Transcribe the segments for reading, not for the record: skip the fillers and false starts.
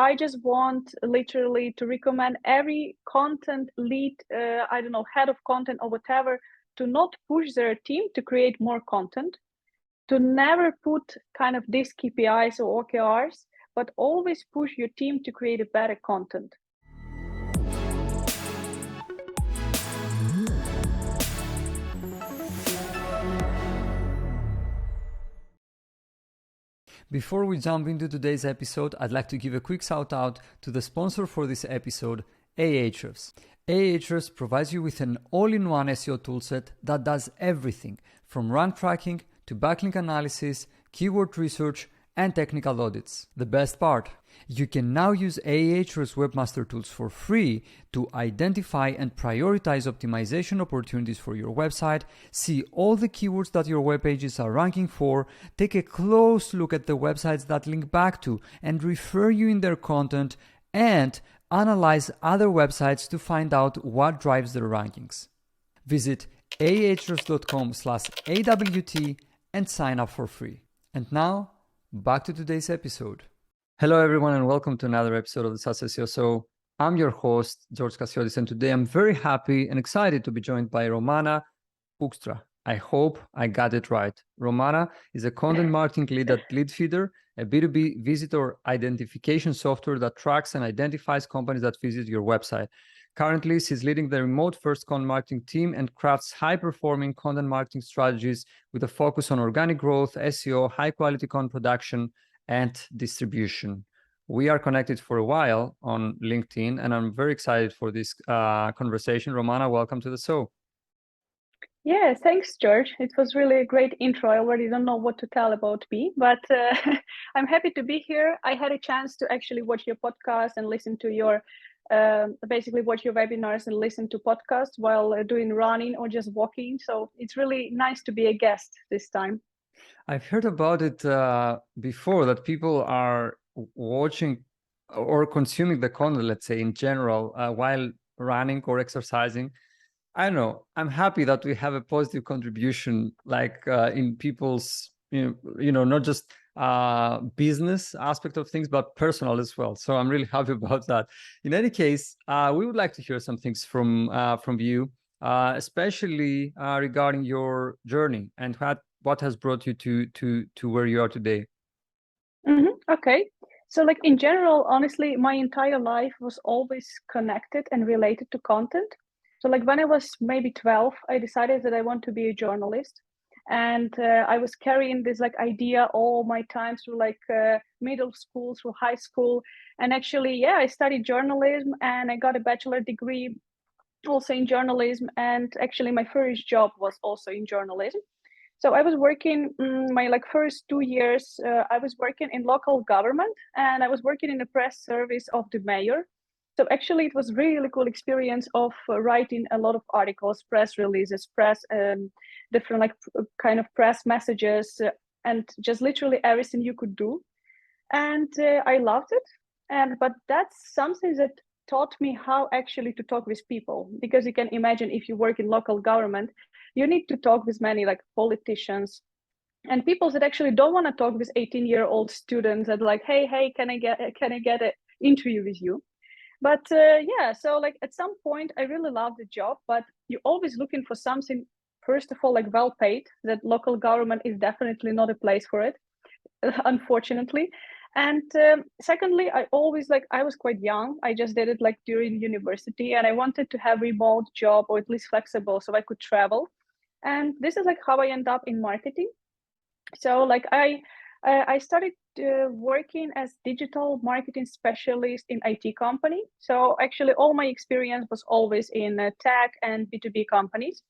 I just want literally to recommend every content lead, head of content or whatever, to not push their team to create more content, to never put kind of these KPIs or OKRs, but always push your team to create a better content. Before we jump into today's episode, I'd like to give a quick shout out to the sponsor for this episode, Ahrefs. Ahrefs provides you with an all-in-one SEO toolset that does everything from rank tracking to backlink analysis, keyword research, and technical audits. The best part, you can now use Ahrefs Webmaster Tools for free to identify and prioritize optimization opportunities for your website, see all the keywords that your web pages are ranking for, take a close look at the websites that link back to and refer you in their content, and analyze other websites to find out what drives their rankings. Visit ahrefs.com/AWT and sign up for free. And now, back to today's episode. Hello, everyone, and welcome to another episode of the SaaS SEO Show. I'm your host, George Cassiodis, and today I'm very happy and excited to be joined by Romana Hoekstra. I hope I got it right. Romana is a content marketing lead at LeadFeeder, a B2B visitor identification software that tracks and identifies companies that visit your website. Currently, she's leading the remote-first content marketing team and crafts high-performing content marketing strategies with a focus on organic growth, SEO, high-quality content production, and distribution. We are connected for a while on LinkedIn, and I'm very excited for this conversation. Romana, welcome to the show. Yeah, thanks, George. It was really a great intro. I already don't know what to tell about me, but I'm happy to be here. I had a chance to actually watch your podcast and listen to your basically watch your webinars and listen to podcasts while doing running or just walking. So it's really nice to be a guest this time. I've heard about it before, that people are watching or consuming the content, let's say in general, while running or exercising. I don't know. I'm happy that we have a positive contribution, like in people's, not just business aspect of things, but personal as well. So I'm really happy about that. In any case, we would like to hear some things from you, especially regarding your journey and what has brought you to where you are today. Okay. So like in general, honestly, my entire life was always connected and related to content. So like when I was maybe 12, I decided that I want to be a journalist. And I was carrying this like idea all my time through like middle school, through high school. And actually, I studied journalism and I got a bachelor degree also in journalism. And actually my first job was also in journalism. So I was working my like first 2 years, I was working in local government and I was working in the press service of the mayor. So actually it was really cool experience of writing a lot of articles, press releases, different like kind of press messages, and just literally everything you could do. And I loved it. But that's something that taught me how actually to talk with people, because you can imagine if you work in local government, you need to talk with many like politicians and people that actually don't want to talk with 18-year-old students that like, hey, can I get an interview with you? But so like at some point I really love the job, but you're always looking for something, first of all, like well paid. That local government is definitely not a place for it, unfortunately. And secondly, I always I was quite young. I just did it like during university and I wanted to have remote job or at least flexible so I could travel. And this is like how I end up in marketing. So like I started working as digital marketing specialist in IT company. So actually all my experience was always in tech and B2B companies.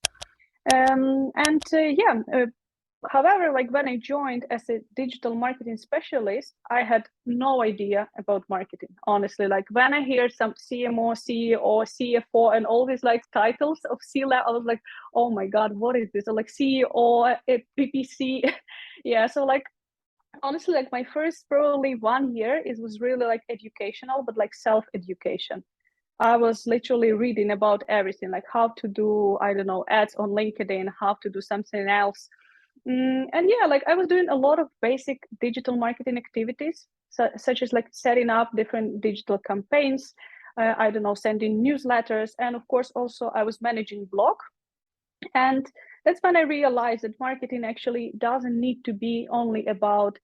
However, like when I joined as a digital marketing specialist, I had no idea about marketing. Honestly, like when I hear some CMO, CEO, CFO, and all these like titles of C-level, I was like, oh my God, what is this? Or like CEO, PPC. Yeah. So like, honestly, like my first probably 1 year, it was really like educational, but like self-education. I was literally reading about everything, like how to do, I don't know, ads on LinkedIn, how to do something else. Like I was doing a lot of basic digital marketing activities. such as like setting up different digital campaigns, I don't know, sending newsletters. And of course, also I was managing blog. And that's when I realized that marketing actually doesn't need to be only about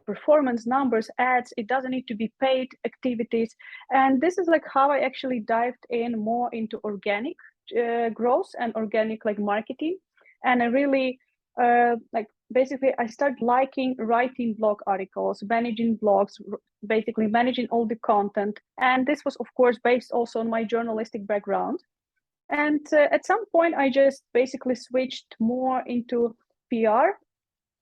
performance numbers, ads. It doesn't need to be paid activities. And this is like how I actually dived in more into organic growth and organic like marketing. And I really I started liking writing blog articles, managing blogs, basically managing all the content. And this was, of course, based also on my journalistic background. And at some point, I just basically switched more into PR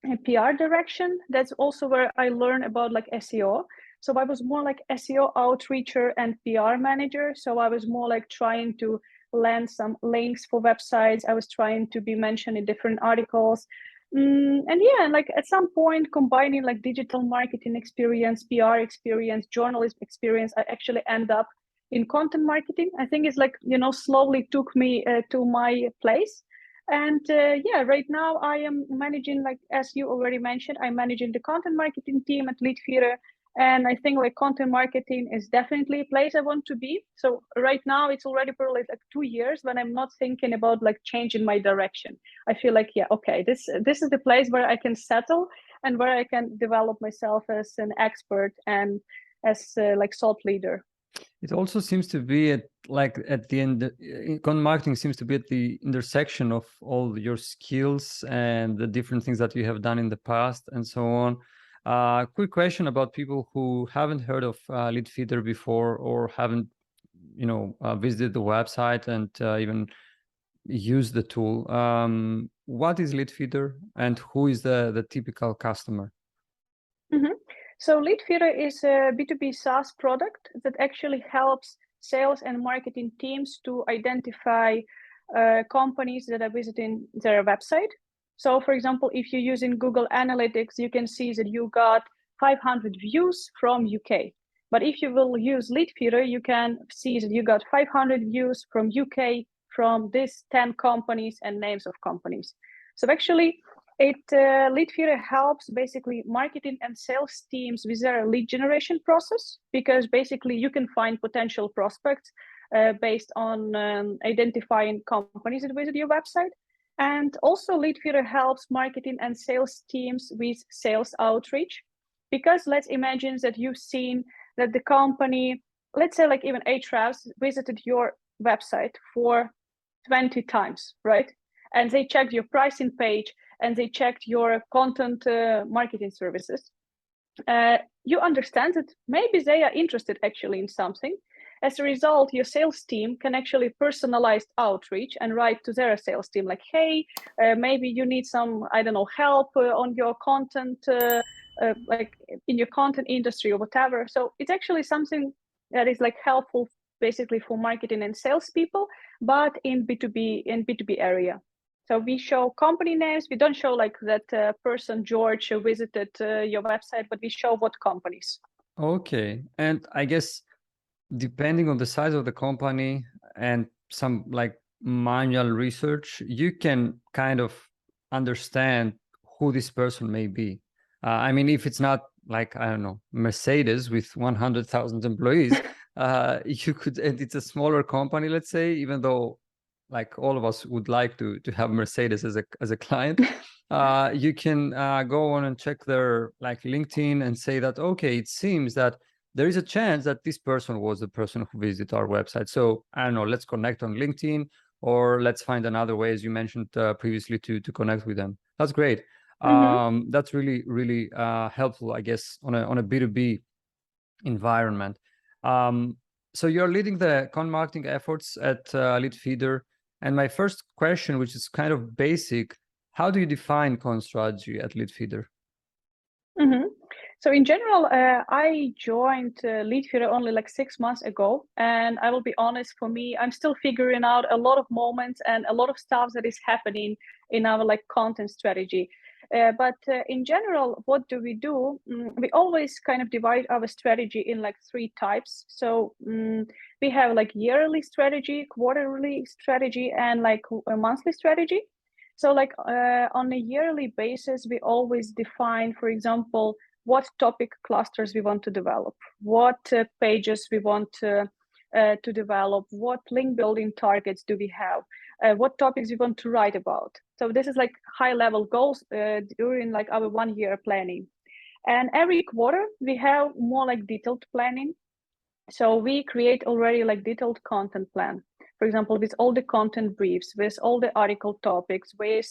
and PR direction. That's also where I learned about like SEO. So I was more like SEO outreacher and PR manager. So I was more like trying to land some links for websites. I was trying to be mentioned in different articles. And yeah, like at some point, combining like digital marketing experience, PR experience, journalism experience, I actually end up in content marketing. I think it's like, slowly took me to my place. And yeah, right now I am managing, like, as you already mentioned, I'm managing the content marketing team at LeadFeeder. And I think like content marketing is definitely a place I want to be. So right now it's already probably like 2 years when I'm not thinking about like changing my direction. I feel like, yeah, okay, this is the place where I can settle and where I can develop myself as an expert and as like thought leader. It also seems to be at the end, content marketing seems to be at the intersection of all your skills and the different things that you have done in the past and so on. Quick question about people who haven't heard of LeadFeeder before or haven't, visited the website and even used the tool. What is LeadFeeder and who is the typical customer? Mm-hmm. So LeadFeeder is a B2B SaaS product that actually helps sales and marketing teams to identify companies that are visiting their website. So for example, if you're using Google Analytics, you can see that you got 500 views from UK. But if you will use LeadFeeder, you can see that you got 500 views from UK from these 10 companies and names of companies. So actually, LeadFeeder helps basically marketing and sales teams with their lead generation process, because basically you can find potential prospects based on identifying companies that visit your website. And also LeadFeeder helps marketing and sales teams with sales outreach, because let's imagine that you've seen that the company, let's say like even Ahrefs, visited your website for 20 times, right? And they checked your pricing page and they checked your content marketing services. You understand that maybe they are interested actually in something. As a result, your sales team can actually personalize outreach and write to their sales team like, hey, maybe you need some, I don't know, help on your content, like in your content industry or whatever. So it's actually something that is like helpful basically for marketing and salespeople, but in B2B area. So we show company names. We don't show like that person, George, visited your website, but we show what companies. Okay. And I guess depending on the size of the company and some like manual research, you can kind of understand who this person may be. I mean, if it's not like, I don't know, Mercedes with 100,000 employees, you could, and it's a smaller company, let's say, even though like all of us would like to have Mercedes as a client, you can go on and check their like LinkedIn and say that, okay, it seems that there is a chance that this person was the person who visited our website. So I don't know, let's connect on LinkedIn, or let's find another way, as you mentioned previously, to connect with them. That's great. Mm-hmm. That's really, really helpful, I guess, on a B2B environment. So you're leading the content marketing efforts at LeadFeeder. And my first question, which is kind of basic, how do you define content strategy at LeadFeeder? Mm-hmm. So in general, I joined LeadFeeder only like 6 months ago. And I will be honest, for me, I'm still figuring out a lot of moments and a lot of stuff that is happening in our like content strategy. But in general, what do? We always kind of divide our strategy in like 3 types. So we have like yearly strategy, quarterly strategy, and like a monthly strategy. So like on a yearly basis, we always define, for example, what topic clusters we want to develop, what pages we want to develop, what link building targets do we have, what topics we want to write about. So this is like high level goals during like our 1 year planning. And every quarter we have more like detailed planning. So we create already like detailed content plan, for example, with all the content briefs, with all the article topics, with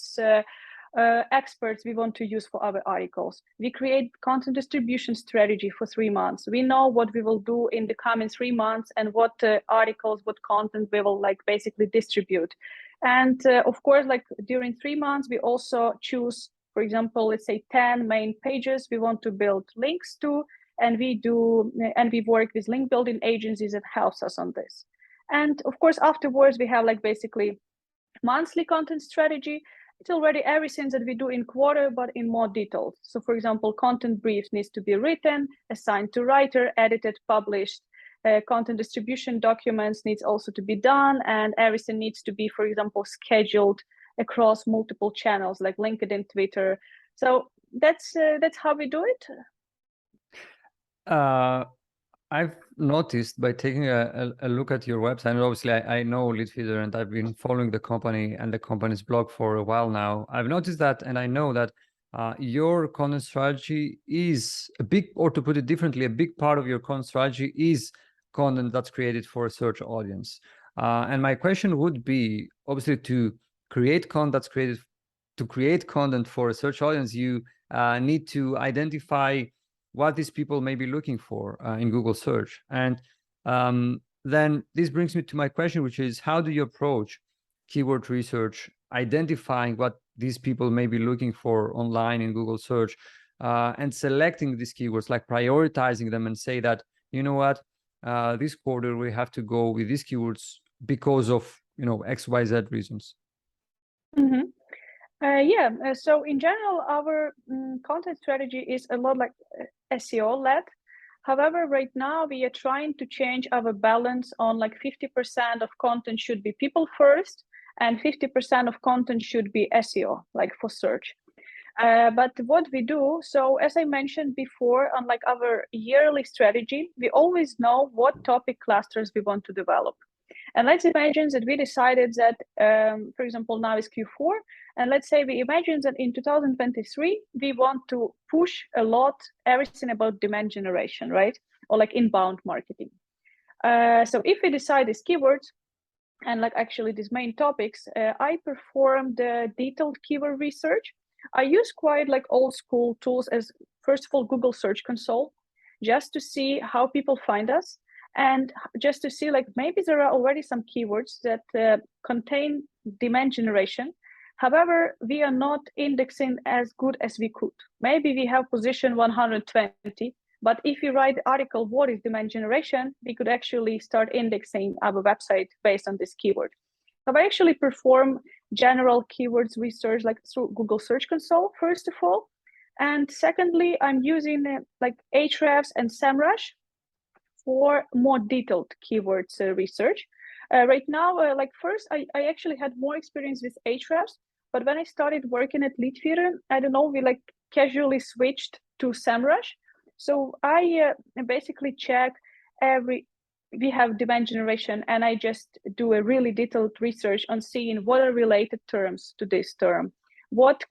experts we want to use for our articles. We create content distribution strategy for 3 months. We know what we will do in the coming 3 months and what articles, what content we will like basically distribute. And of course, like during 3 months, we also choose, for example, let's say 10 main pages we want to build links to, and we work with link building agencies that helps us on this. And of course, afterwards, we have like basically monthly content strategy. It's already everything that we do in quarter, but in more detail. So for example, content briefs needs to be written, assigned to writer, edited, published. Content distribution documents needs also to be done, and everything needs to be, for example, scheduled across multiple channels like LinkedIn, Twitter. So that's how we do it. I've noticed by taking a look at your website, and obviously I know LeadFeeder and I've been following the company and the company's blog for a while now. I've noticed that, and I know that your content strategy is a big, or to put it differently, a big part of your content strategy is content that's created for a search audience. And my question would be, obviously, to create content that's created, to create content for a search audience, you need to identify what these people may be looking for in Google search. And then this brings me to my question, which is, how do you approach keyword research, identifying what these people may be looking for online in Google search, and selecting these keywords, like prioritizing them and say that, you know what, this quarter we have to go with these keywords because of, you know, XYZ reasons? Mm-hmm. So in general, our content strategy is a lot like SEO led. However, right now we are trying to change our balance on like 50% of content should be people first and 50% of content should be SEO, like for search. But what we do, so as I mentioned before, on like our yearly strategy, we always know what topic clusters we want to develop. And let's imagine that we decided that, for example, now is Q4, and let's say we imagine that in 2023, we want to push a lot everything about demand generation, right? Or like inbound marketing. So if we decide these keywords, and like actually these main topics, I perform the detailed keyword research. I use quite like old school tools as, first of all, Google Search Console, just to see how people find us. And just to see like maybe there are already some keywords that contain demand generation. However, we are not indexing as good as we could. Maybe we have position 120, but if you write the article, what is demand generation, we could actually start indexing our website based on this keyword. So I actually perform general keywords research like through Google Search Console, first of all. And secondly, I'm using like Ahrefs and SEMrush for more detailed keywords research. Right now, like first, I actually had more experience with Ahrefs, but when I started working at LeadFeeder, I don't know, we like casually switched to SEMrush. So I basically check we have demand generation, and I just do a really detailed research on seeing what are related terms to this term. What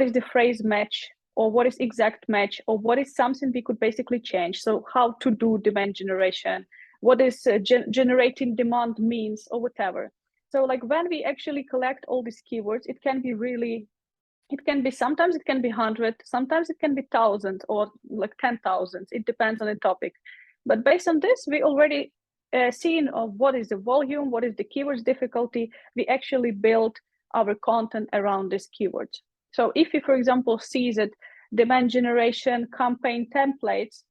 is the phrase match, or what is exact match, or what is something we could basically change. So how to do demand generation, what is generating demand means, or whatever. So like when we actually collect all these keywords, it can be sometimes it can be 100, sometimes it can be 1,000 or like 10,000. It depends on the topic. But based on this, we already seen of what is the volume, what is the keywords difficulty. We actually build our content around these keywords. So if you, for example, see that demand generation campaign templates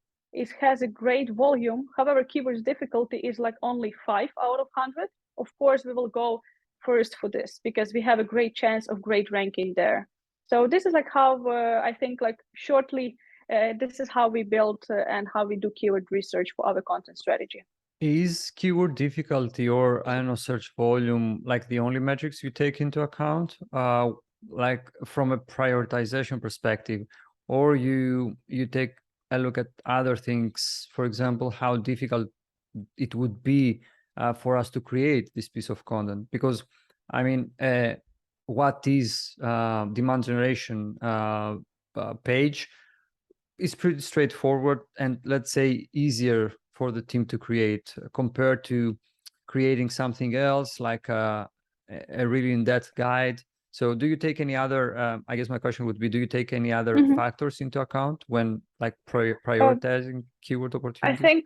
has a great volume, however, keywords difficulty is like only 5 out of 100, of course, we will go first for this because we have a great chance of great ranking there. So this is like how I think like shortly, this is how we build and how we do keyword research for our content strategy. Is keyword difficulty or, I don't know, search volume like the only metrics you take into account? Like from a prioritization perspective, or you take a look at other things, for example, how difficult it would be for us to create this piece of content? Because I mean, what is demand generation page is pretty straightforward and, let's say, easier for the team to create compared to creating something else like a really in-depth guide. So do you take any other, I guess my question would be, do you take any other factors into account when like prioritizing keyword I opportunities? think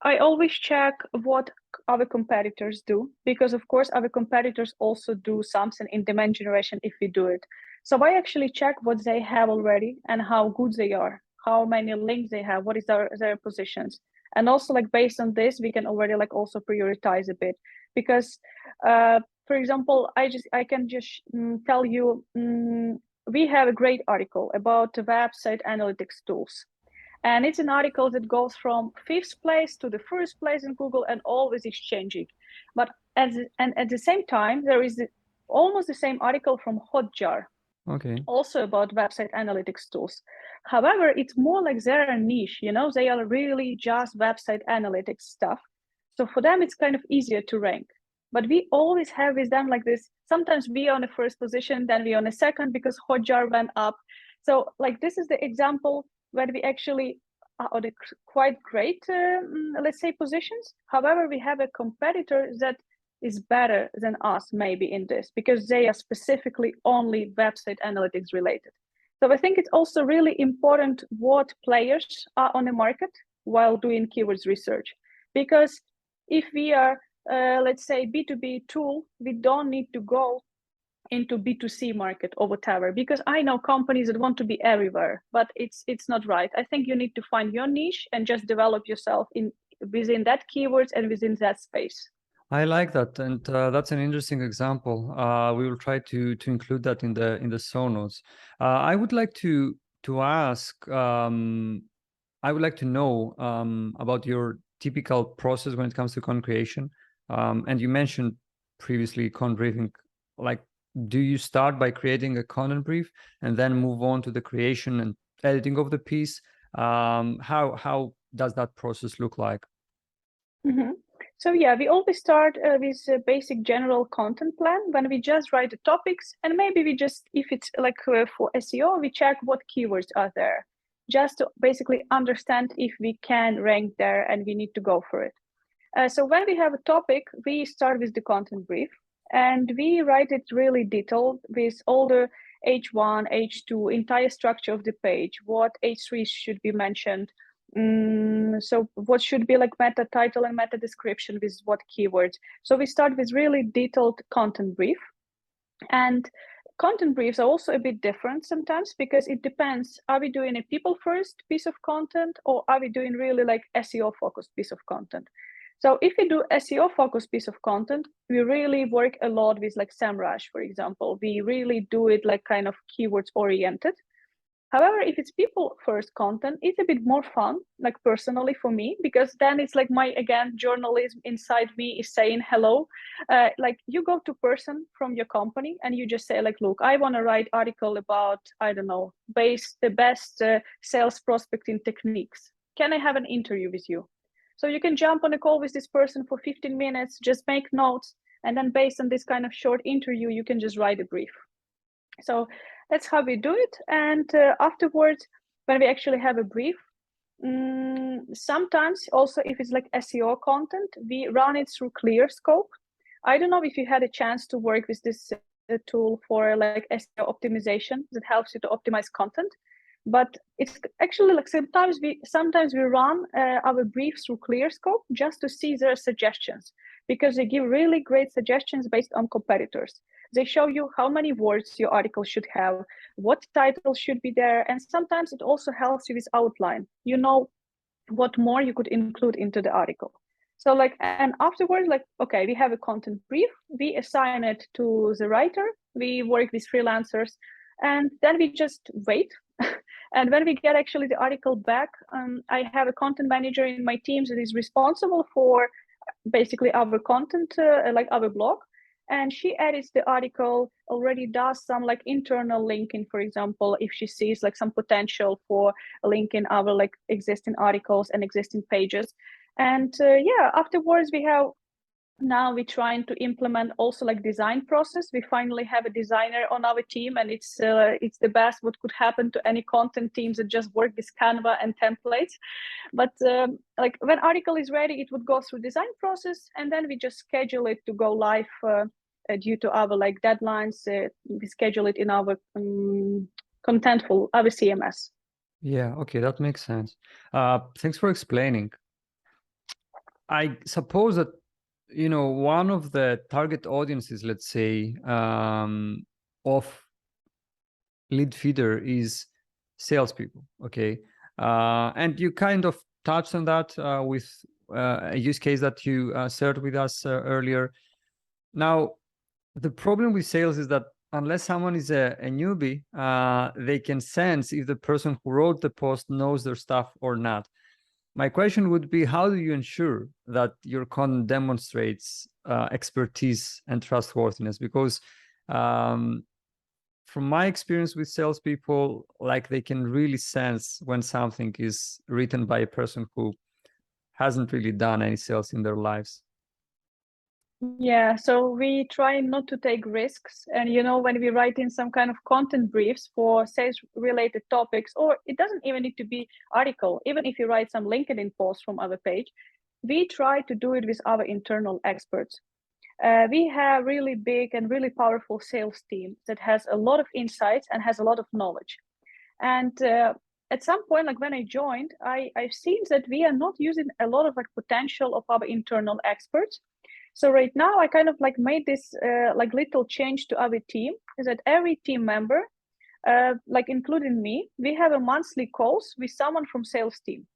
I always check what other competitors do, because of course other competitors also do something in demand generation if we do it. So I actually check what they have already and how good they are, how many links they have, what is their positions. And also like based on this, we can already like also prioritize a bit, because for example, I can just tell you, we have a great article about the website analytics tools. And it's an article that goes from 5th place to the 1st place in Google and always is changing. But at the same time, there is almost the same article from Hotjar, Okay. also about website analytics tools. However, it's more like they're a niche, you know, they are really just website analytics stuff. So for them, it's kind of easier to rank. But we always have with them like this. Sometimes we are on the 1st position, then we are on the 2nd because Hotjar went up. So like this is the example where we actually are on the quite great, let's say, positions. However, we have a competitor that is better than us maybe in this, because they are specifically only website analytics related. So I think it's also really important what players are on the market while doing keywords research. Because if we are, let's say, B2B tool, we don't need to go into B2C market or whatever, because I know companies that want to be everywhere, but it's not right. I think you need to find your niche and just develop yourself within that keywords and within that space. I like that, and that's an interesting example. We will try to include that in the show notes. I would like to ask. I would like to know about your typical process when it comes to content creation. And you mentioned previously content briefing. Like, do you start by creating a content brief and then move on to the creation and editing of the piece? How does that process look like? Mm-hmm. So yeah, we always start with a basic general content plan when we just write the topics, and maybe we just, if it's like for SEO, we check what keywords are there, just to basically understand if we can rank there and we need to go for it. So when we have a topic, we start with the content brief and we write it really detailed with all the H1, H2, entire structure of the page, what H3 should be mentioned. So what should be like meta title and meta description with what keywords. So we start with really detailed content brief. And content briefs are also a bit different sometimes, because it depends, are we doing a people first piece of content or are we doing really like SEO focused piece of content? So if we do SEO focused piece of content, we really work a lot with like SEMrush, for example. We really do it like kind of keywords oriented. However, if it's people first content, it's a bit more fun, like personally for me, because then it's like my, again, journalism inside me is saying hello. Like you go to person from your company and you just say like, look, I want to write article about, I don't know, the best sales prospecting techniques. Can I have an interview with you? So you can jump on a call with this person for 15 minutes, just make notes. And then based on this kind of short interview, you can just write a brief. So that's how we do it. And afterwards, when we actually have a brief, sometimes also if it's like SEO content, we run it through ClearScope. I don't know if you had a chance to work with this tool for like SEO optimization that helps you to optimize content. But it's actually like sometimes we run our briefs through ClearScope just to see their suggestions, because they give really great suggestions based on competitors. They show you how many words your article should have, what title should be there, and sometimes it also helps you with outline. You know what more you could include into the article. So like, and afterwards, like, okay, we have a content brief, we assign it to the writer, we work with freelancers, and then we just wait. And when we get actually the article back, I have a content manager in my team that is responsible for basically our content, like our blog. and she edits the article, already does some like internal linking, for example, if she sees like some potential for linking our like existing articles and existing pages. And yeah, afterwards now we're trying to implement also like design process. We finally have a designer on our team, and it's the best what could happen to any content teams that just work with Canva and templates. But like when article is ready, it would go through design process, and then we just schedule it to go live due to our like deadlines. We schedule it in our Contentful, our CMS. Yeah, okay, that makes sense. Thanks for explaining. I suppose that, you know, one of the target audiences, let's say, of LeadFeeder is salespeople, okay? And you kind of touched on that with a use case that you shared with us earlier. Now, the problem with sales is that unless someone is a newbie, they can sense if the person who wrote the post knows their stuff or not. My question would be, how do you ensure that your content demonstrates expertise and trustworthiness? Because from my experience with salespeople, like they can really sense when something is written by a person who hasn't really done any sales in their lives. Yeah, so we try not to take risks. And, you know, when we write in some kind of content briefs for sales related topics, or it doesn't even need to be article, even if you write some LinkedIn posts from our page, we try to do it with our internal experts. We have really big and really powerful sales team that has a lot of insights and has a lot of knowledge. And at some point, like when I joined, I've seen that we are not using a lot of like potential of our internal experts. So right now, I kind of like made this like little change to our team, is that every team member, like including me, we have a monthly calls with someone from sales team.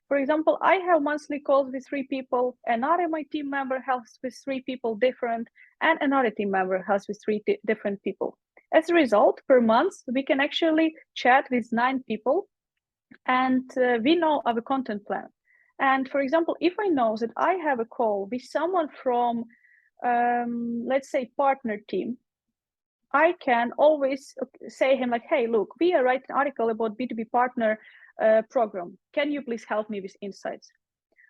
For example, I have monthly calls with 3 people, another my team member has with 3 people different, and another team member has with 3 different people. As a result, per month, we can actually chat with 9 people, and we know our content plan. And for example, if I know that I have a call with someone from, let's say, partner team, I can always say him like, hey, look, we are writing an article about B2B partner program. Can you please help me with insights?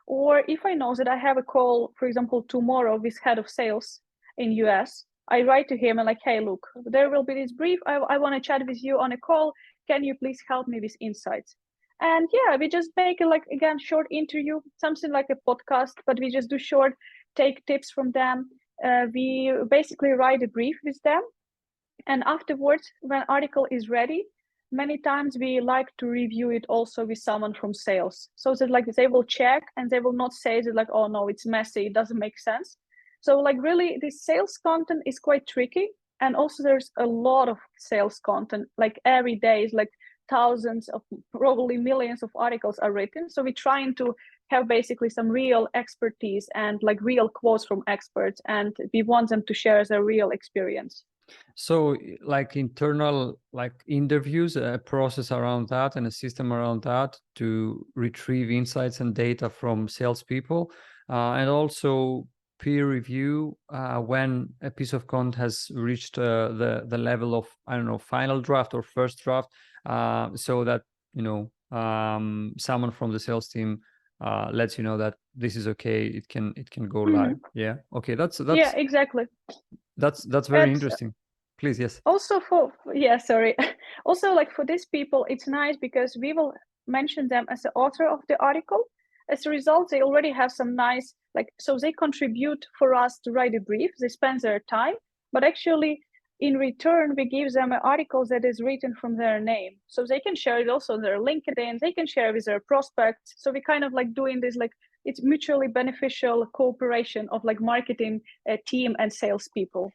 Or if I know that I have a call, for example, tomorrow with head of sales in US, I write to him and like, hey, look, there will be this brief. I want to chat with you on a call. Can you please help me with insights? And yeah, we just make a, like, again, short interview, something like a podcast, but we just do short, take tips from them. We basically write a brief with them. And afterwards, when article is ready, many times we like to review it also with someone from sales. So that like they will check and they will not say that like, oh no, it's messy, it doesn't make sense. So like really this sales content is quite tricky. And also there's a lot of sales content, like every day is like thousands of, probably millions of articles are written. So we're trying to have basically some real expertise and like real quotes from experts, and we want them to share their real experience. So like internal like interviews, a process around that and a system around that to retrieve insights and data from salespeople, and also peer review when a piece of content has reached the level of, I don't know, final draft or first draft, so that, you know, someone from the sales team lets you know that this is okay, it can go live. Yeah, okay, that's yeah, exactly. That's very interesting. Please, yes. Also also like for these people, it's nice because we will mention them as the author of the article. As a result, they already have some nice, like, so they contribute for us to write a brief, they spend their time, but actually in return, we give them an article that is written from their name. So they can share it also on their LinkedIn, they can share with their prospects. So we kind of like doing this, like, it's mutually beneficial cooperation of like marketing team and salespeople.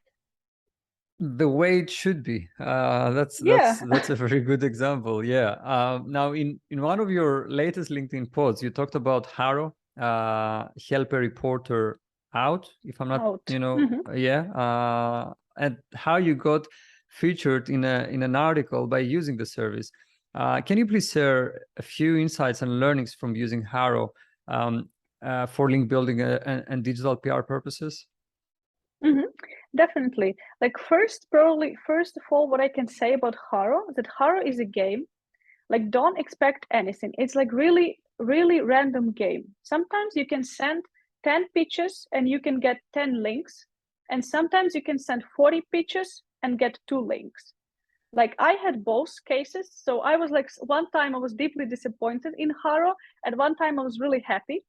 The way it should be. That's a very good example. Yeah. Now, in one of your latest LinkedIn posts, you talked about HARO, help a reporter out, if I'm not, you know, and how you got featured in an article by using the service. Can you please share a few insights and learnings from using HARO for link building and digital PR purposes? Definitely. Like first of all, what I can say about HARO is that HARO is a game. Like don't expect anything. It's like really, really random game. Sometimes you can send 10 pitches and you can get 10 links. And sometimes you can send 40 pitches and get 2 links. Like I had both cases. So I was like, one time I was deeply disappointed in HARO, and one time I was really happy.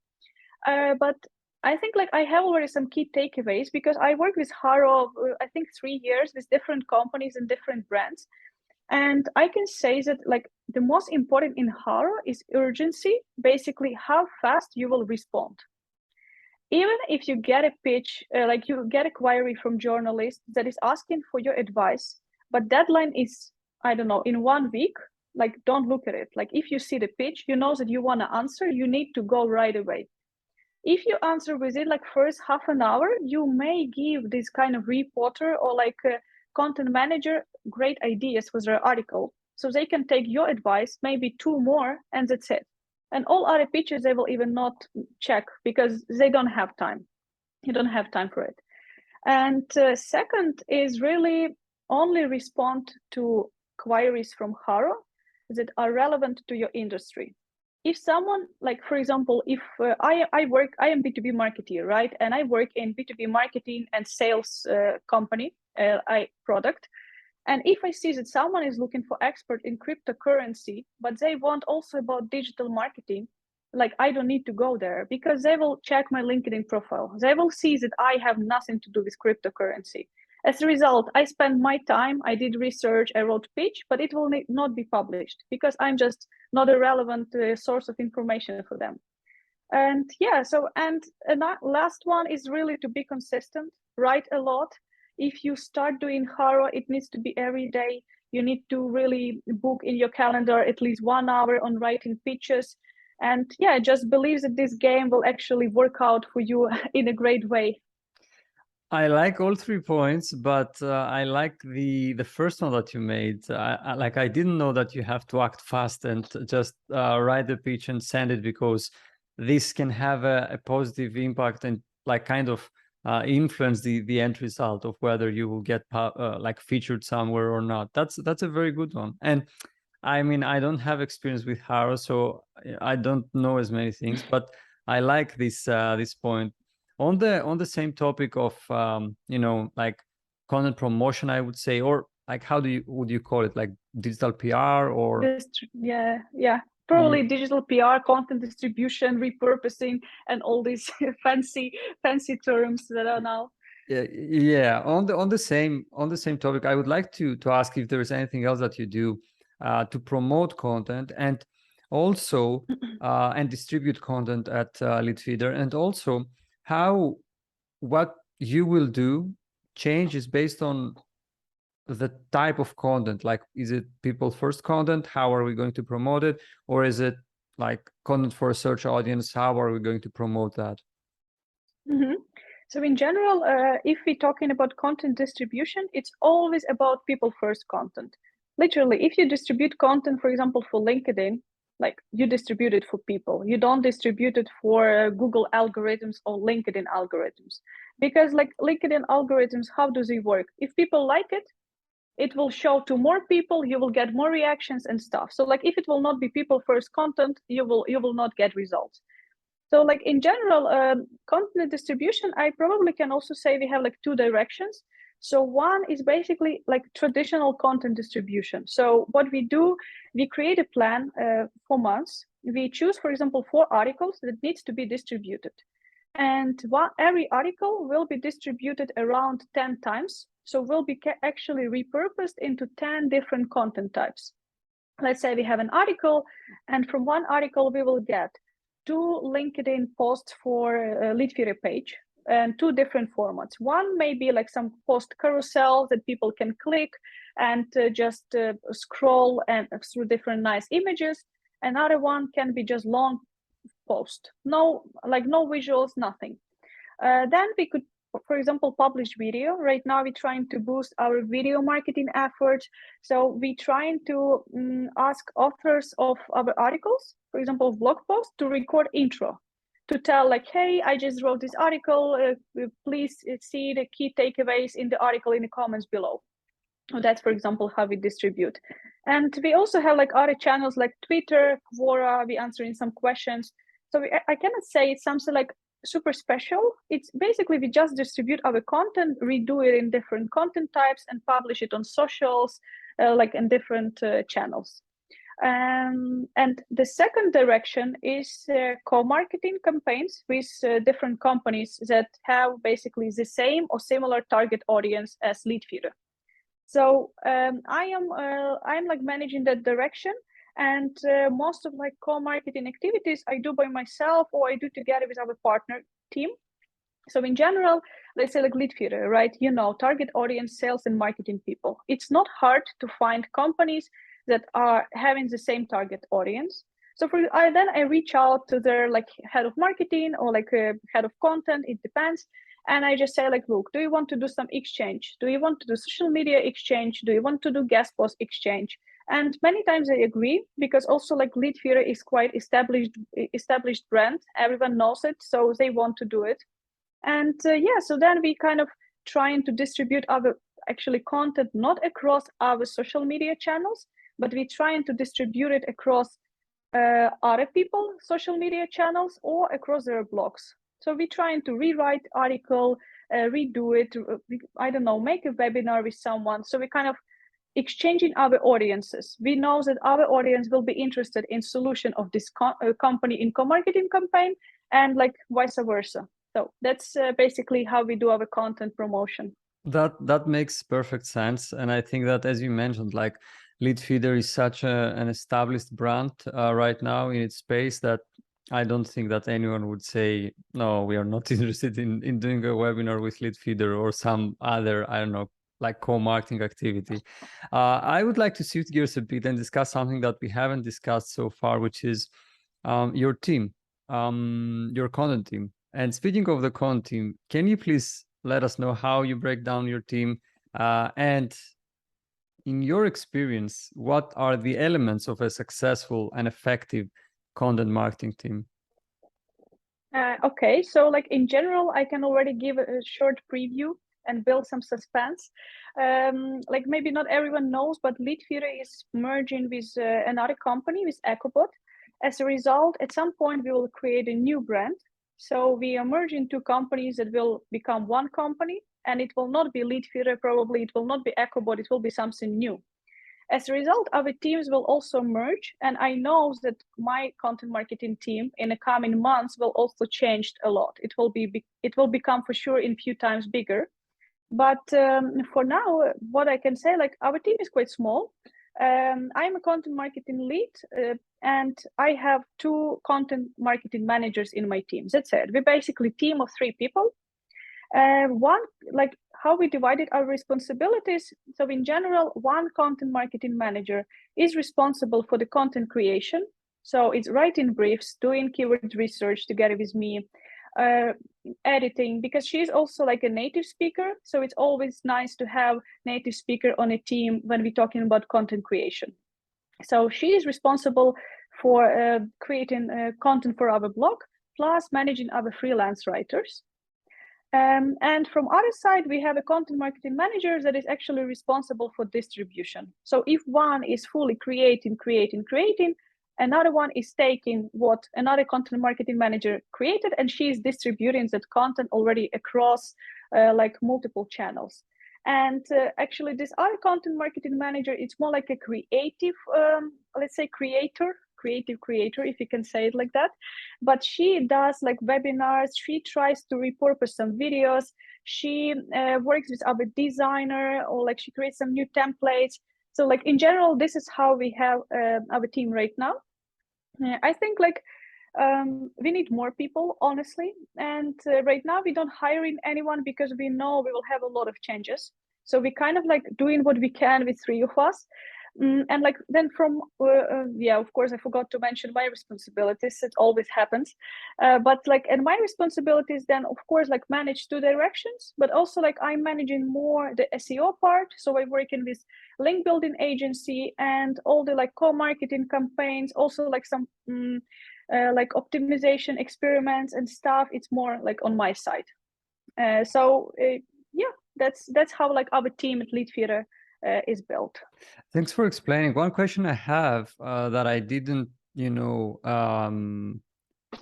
But I think like I have already some key takeaways because I worked with HARO, I think 3 years with different companies and different brands. And I can say that like the most important in HARO is urgency, basically how fast you will respond. Even if you get a pitch, like you get a query from journalist that is asking for your advice, but deadline is, I don't know, in 1 week, like don't look at it. Like if you see the pitch, you know that you want to answer, you need to go right away. If you answer within like first half an hour, you may give this kind of reporter or like a content manager great ideas with their article. So they can take your advice, maybe 2 more, and that's it. And all other pitches, they will even not check because they don't have time. You don't have time for it. And second is really only respond to queries from HARO that are relevant to your industry. If someone, like for example, if I am B2B marketer, right? And I work in B2B marketing and sales company, product. And if I see that someone is looking for expert in cryptocurrency, but they want also about digital marketing, like I don't need to go there because they will check my LinkedIn profile. They will see that I have nothing to do with cryptocurrency. As a result, I spent my time, I did research, I wrote pitch, but it will not be published because I'm just not a relevant source of information for them. And yeah, so, and last one is really to be consistent, write a lot. If you start doing HARO, it needs to be every day. You need to really book in your calendar at least 1 hour on writing pitches. And yeah, just believe that this game will actually work out for you in a great way. I like all 3 points, but I like the first one that you made. I didn't know that you have to act fast and just write the pitch and send it, because this can have a positive impact and like kind of influence the end result of whether you will get like featured somewhere or not. That's a very good one. And I mean, I don't have experience with HARO, so I don't know as many things, but I like this point. On the same topic of like content promotion, I would say, or like how would you call it, like digital PR or yeah, probably digital PR, content distribution, repurposing, and all these fancy terms that are now. Yeah. On the same topic, I would like to ask if there is anything else that you do to promote content and also and distribute content at LeadFeeder, and also how what you will do changes based on the type of content. Like, is it people first content? How are we going to promote it? Or is it like content for a search audience? How are we going to promote that? Mm-hmm. So in general, if we're talking about content distribution, it's always about people first content. Literally, if you distribute content, for example, for LinkedIn, like you distribute it for people. You don't distribute it for Google algorithms or LinkedIn algorithms. Because like LinkedIn algorithms, how do they work? If people like it, it will show to more people, you will get more reactions and stuff. So like if it will not be people first content, you will not get results. So like in general, content distribution, I probably can also say we have like 2 directions. So one is basically like traditional content distribution. So what we do, we create a plan for months. We choose, for example, 4 articles that needs to be distributed. And every article will be distributed around 10 times. So will be actually repurposed into 10 different content types. Let's say we have an article, and from one article we will get 2 LinkedIn posts for a LeadFeeder page and 2 different formats. One may be like some post carousel that people can click and just scroll and through different nice images. Another one can be just long post, no visuals, nothing. Then we could, for example, publish video. Right now we're trying to boost our video marketing efforts. So we're trying to ask authors of our articles, for example, blog posts, to record intro. to tell like, hey, I just wrote this article, please see the key takeaways in the article in the comments below. So that's, for example, how we distribute. And we also have like other channels like Twitter, Quora, we answering some questions. So I cannot say it's something like super special. It's basically we just distribute our content, redo it in different content types and publish it on socials, like in different channels. And the second direction is co-marketing campaigns with different companies that have basically the same or similar target audience as LeadFeeder. So I'm like managing that direction, and most of like co-marketing activities I do by myself or I do together with our partner team. So in general, let's say like LeadFeeder, right? You know, target audience, sales and marketing people. It's not hard to find companies that are having the same target audience. So then I reach out to their like head of marketing or like head of content, it depends. And I just say like, look, do you want to do some exchange? Do you want to do social media exchange? Do you want to do guest post exchange? And many times they agree, because also like LeadFeeder is quite established brand. Everyone knows it, so they want to do it. And so then we kind of trying to distribute our actually content not across our social media channels, but we're trying to distribute it across other people social media channels or across their blogs. So we're trying to rewrite article, redo it, I don't know, make a webinar with someone. So we kind of exchanging our audiences. We know that our audience will be interested in solution of this company in co-marketing campaign, and like vice versa. So that's basically how we do our content promotion. That makes perfect sense. And I think that, as you mentioned, like LeadFeeder is such an established brand right now in its space that I don't think that anyone would say, no, we are not interested in doing a webinar with LeadFeeder or some other, I don't know, like co-marketing activity. I would like to shift gears a bit and discuss something that we haven't discussed so far, which is your team, your content team. And speaking of the content team, can you please let us know how you break down your team, and in your experience, what are the elements of a successful and effective content marketing team? Okay, so like in general, I can already give a short preview and build some suspense. Like maybe not everyone knows, but LeadFeeder is merging with another company, with EchoBot. As a result, at some point, we will create a new brand. So we are merging two companies that will become one company, and it will not be LeadFeeder, probably it will not be EchoBot, it will be something new. As a result, our teams will also merge, and I know that my content marketing team in the coming months will also change a lot. It will become for sure in few times bigger. But for now, what I can say, like our team is quite small. I'm a content marketing lead, and I have two content marketing managers in my team. That's it. We're basically a team of 3 people. One, like how we divided our responsibilities. So in general, one content marketing manager is responsible for the content creation. So it's writing briefs, doing keyword research together with me, editing, because she's also like a native speaker. So it's always nice to have native speaker on a team when we're talking about content creation. So she is responsible for creating content for our blog, plus managing our freelance writers. And from other side, we have a content marketing manager that is actually responsible for distribution. So if one is fully creating, another one is taking what another content marketing manager created, and she is distributing that content already across like multiple channels. And actually, this other content marketing manager, it's more like a creative, let's say creative creator, if you can say it like that. But she does like webinars, she tries to repurpose some videos, she works with our designer, or like she creates some new templates. So like in general, this is how we have our team right now. I think like we need more people, honestly. And right now we don't hiring anyone because we know we will have a lot of changes. So we kind of like doing what we can with 3 of us. And like then from of course I forgot to mention my responsibilities. It always happens, but like, and my responsibilities then of course like manage 2 directions, but also like I'm managing more the SEO part. So I'm working with link building agency and all the like co-marketing campaigns, also like some like optimization experiments and stuff, it's more like on my side. Yeah, that's how like our team at LeadFeeder is built. Thanks for explaining. One question I have that I didn't,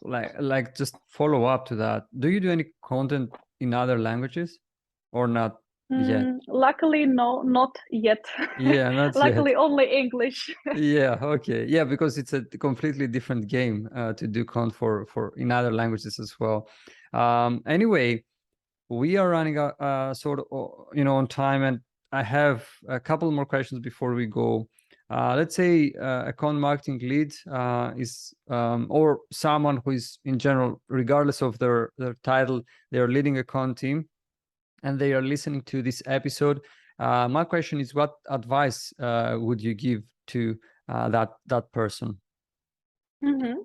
like just follow up to that. Do you do any content in other languages or not yet? Luckily, no, not yet. Yeah, not Luckily, yet. only English. Yeah, okay. Yeah, because it's a completely different game to do content for in other languages as well. Anyway, we are running sort of, on time, and I have a couple more questions before we go. Let's say a content marketing lead is or someone who is in general, regardless of their title, they are leading a content team and they are listening to this episode. My question is, what advice would you give to that person? Mm-hmm.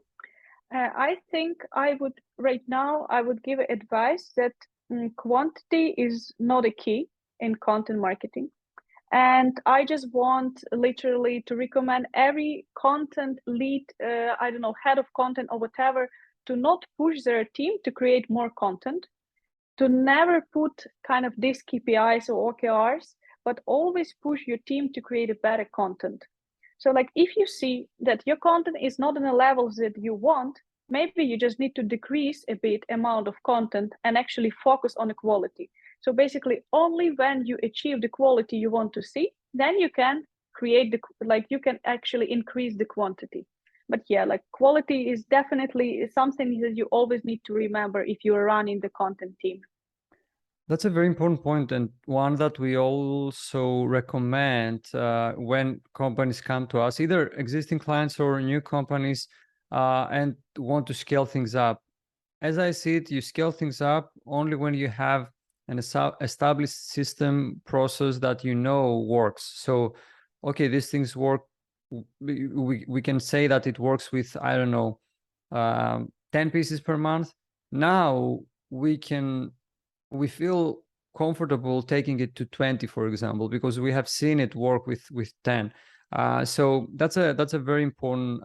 I think I would give advice that quantity is not a key in content marketing. And I just want literally to recommend every content lead, I don't know, head of content or whatever, to not push their team to create more content, to never put kind of these KPIs or OKRs, but always push your team to create a better content. So like if you see that your content is not in the levels that you want, maybe you just need to decrease a bit amount of content and actually focus on the quality. So basically only when you achieve the quality you want to see, then you can create you can actually increase the quantity. But yeah, like quality is definitely something that you always need to remember if you are running the content team. That's a very important point, and one that we also recommend when companies come to us, either existing clients or new companies, and want to scale things up. As I see it, you scale things up only when you have an established system process that works. So, okay, these things work. We can say that it works with, I don't know, 10 pieces per month. Now we feel comfortable taking it to 20, for example, because we have seen it work with 10. So that's a very important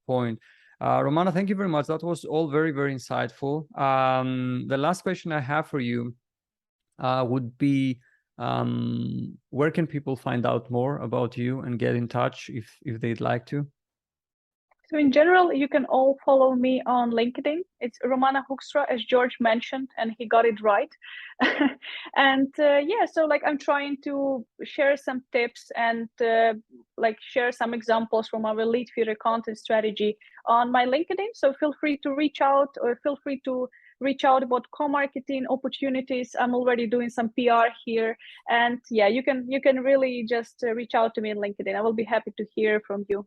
point. Romana, thank you very much. That was all very, very insightful. The last question I have for you would be, where can people find out more about you and get in touch if they'd like to? So in general, you can all follow me on LinkedIn. It's Romana Hoekstra, as George mentioned, and he got it right. And yeah, so like I'm trying to share some tips and like share some examples from our LeadFeeder content strategy on my LinkedIn. So feel free to reach out about co-marketing opportunities. I'm already doing some PR here, and yeah, you can really just reach out to me on LinkedIn. I will be happy to hear from you.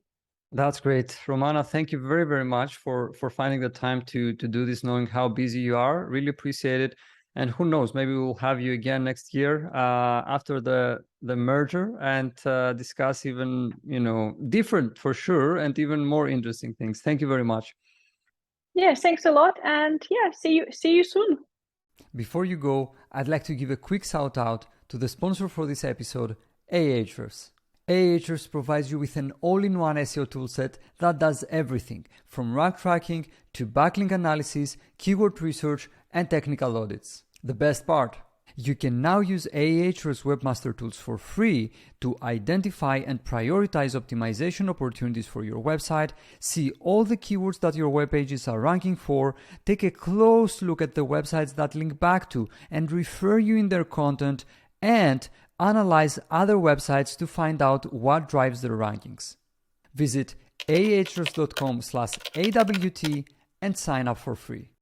That's great. Romana, thank you very, very much for finding the time to do this, knowing how busy you are. Really appreciate it. And who knows, maybe we'll have you again next year after the merger and discuss even, different for sure and even more interesting things. Thank you very much. Yeah, thanks a lot. And yeah, see you soon. Before you go, I'd like to give a quick shout out to the sponsor for this episode, Ahrefs. Ahrefs provides you with an all-in-one SEO toolset that does everything from rank tracking to backlink analysis, keyword research, and technical audits. The best part, you can now use Ahrefs Webmaster Tools for free to identify and prioritize optimization opportunities for your website, see all the keywords that your web pages are ranking for, take a close look at the websites that link back to and refer you in their content, and analyze other websites to find out what drives their rankings. Visit ahrefs.com/AWT and sign up for free.